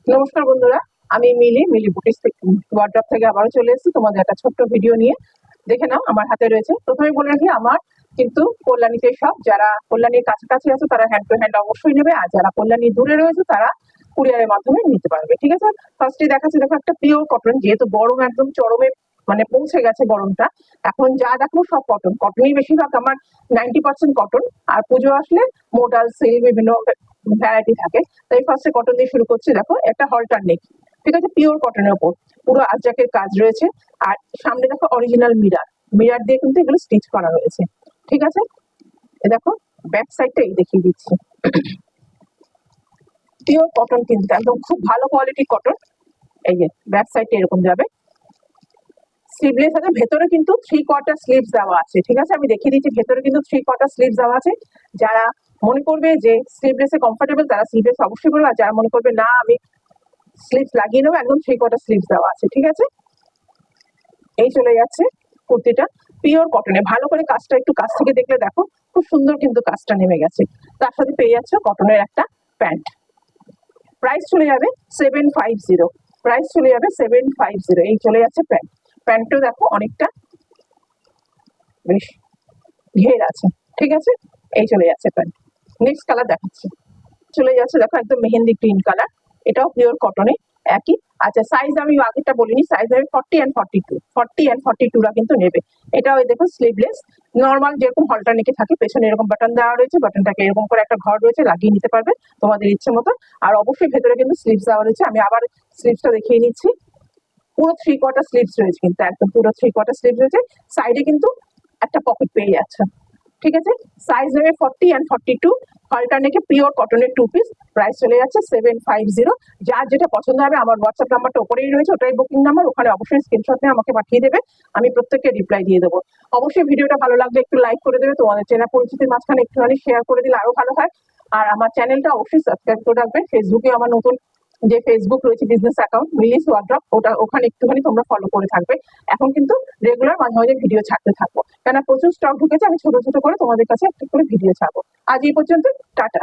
নমস্কার বন্ধুরা, আমি মিলি বুটিক্স ওয়ার্ড্রপ থেকে আবারও চলে এসেছি তোমাদের একটা ছোট্ট ভিডিও নিয়ে। দেখে নাও, আমার হাতে রয়েছে। প্রথমে বলে রাখি, আমার কিন্তু কল্যাণীতে সব, যারা কল্যাণীর কাছাকাছি আছে তারা হ্যান্ড টু হ্যান্ড অবশ্যই নেবে, আর যারা কল্যাণী দূরে রয়েছে তারা কুরিয়ারের মাধ্যমে নিতে পারবে। ঠিক আছে, ফার্স্টে দেখাচ্ছি, দেখো একটা পিওর কটন, যেহেতু গরম একদম চরমে মানে পৌঁছে গেছে গরমটা, এখন যা দেখো সব কটনই বেশিরভাগ আমার 90% কটন। আর পুজো আসলে মোডাল সিল্ক বিভিন্ন ভ্যারাইটি থাকে। তাই ফার্স্টে কটন দিয়ে শুরু করছি। দেখো, একটা হলটার নেক, ঠিক আছে, পিওর কটনের উপর পুরো আজরাকের কাজ রয়েছে। আর সামনে দেখো অরিজিনাল মিরার দিয়ে কিন্তু এগুলো স্টিচ করা রয়েছে। ঠিক আছে, এ দেখো ব্যাক সাইডটা এই দেখিয়ে দিচ্ছি। পিওর কটন কিন্তু একদম খুব ভালো কোয়ালিটির কটন। এই যে ব্যাক সাইডটা এরকম যাবে, স্লিভলেস আছে, ভেতরে কিন্তু 3/4 স্লিভস দেওয়া আছে। ঠিক আছে, আমি দেখিয়ে দিচ্ছি, ভেতরে কিন্তু 3/4 স্লিভস দেওয়া আছে। যারা মনে করবে যে স্লিভলেসে কমফোর্টেবল তারা স্লিভলেস অবশ্যই করবে, আর যারা মনে করবে না আমি স্লিভস লাগিয়ে নেবো, একদম 3/4 স্লিভস দেওয়া আছে। ঠিক আছে, এই চলে যাচ্ছে কুর্তিটা পিওর কটনে। ভালো করে কাজটা একটু কাছ থেকে দেখলে দেখো খুব সুন্দর কিন্তু কাজটা নেমে গেছে। তার সাথে পেয়ে যাচ্ছ কটনের একটা প্যান্ট। প্রাইস চলে যাবে 750, প্রাইস চলে যাবে 750। এই চলে যাচ্ছে প্যান্ট। প্যান্টও দেখো অনেকটা বেশ ঘের আছে। ঠিক আছে, এই চলে যাচ্ছে প্যান্ট। নেক্সট কালার দেখাচ্ছি, চলে যাচ্ছে দেখো একদম মেহেন্দি গ্রিন কালার, এটাও পিওর কটনে একই। আচ্ছা, সাইজ আমি আগেরটা বলিনি, সাইজ আমি 40 and 42 কিন্তু নেবে। এটাও দেখো স্লিভলেস, নর্মাল যেরকম হলটার নিচে থাকে, পেছনে এরকম বাটন দেওয়া রয়েছে, বাটনটাকে এরকম করে একটা ঘর রয়েছে, লাগিয়ে নিতে পারবে তোমাদের ইচ্ছে মতো। আর অবশ্যই ভেতরে কিন্তু স্লিভস দেওয়া রয়েছে। আমি আবার স্লিভসটা দেখিয়ে নিচ্ছি, পুরো 3/4 স্লিভস রয়েছে, কিন্তু একদম পুরো 3/4 স্লিভস রয়েছে। সাইডে কিন্তু একটা পকেট পেয়ে যাচ্ছে। ঠিক আছে, সাইজ নেবে 40 and 42, হলটার নেকে পিওর কটনের 2 পিস। প্রাইস চলে যাচ্ছে 750। যার যেটা পছন্দ হবে আমার হোয়াটসঅ্যাপ নাম্বারটা ওপরেই রয়েছে, ওটাই বুকিং নাম্বার, ওখানে অবশ্যই স্ক্রিনশট নিয়ে আমাকে পাঠিয়ে দেবে, আমি প্রত্যেককে রিপ্লাই দিয়ে দেবো। অবশ্যই ভিডিওটা ভালো লাগলে একটু লাইক করে দেবে, তোমাদের চেনা পরিচিতির মাঝখানে একটুখানি শেয়ার করে দিলে আরো ভালো হয়। আর আমার চ্যানেলটা অবশ্যই সাবস্ক্রাইব করে রাখবে। ফেসবুকে আমার নতুন যে ফেসবুক রয়েছে বিজনেস অ্যাকাউন্ট মিলিস ওয়ার্ড্রপ, ওখানে একটুখানি তোমরা ফলো করে থাকবে। এখন কিন্তু রেগুলার মাঝে মাঝে ভিডিও ছাড়তে থাকবো, কেন প্রচুর স্টক ঢুকেছে, আমি ছোট ছোট করে তোমাদের কাছে একটা করে ভিডিও ছাড়বো। আজ এই পর্যন্ত, টাটা।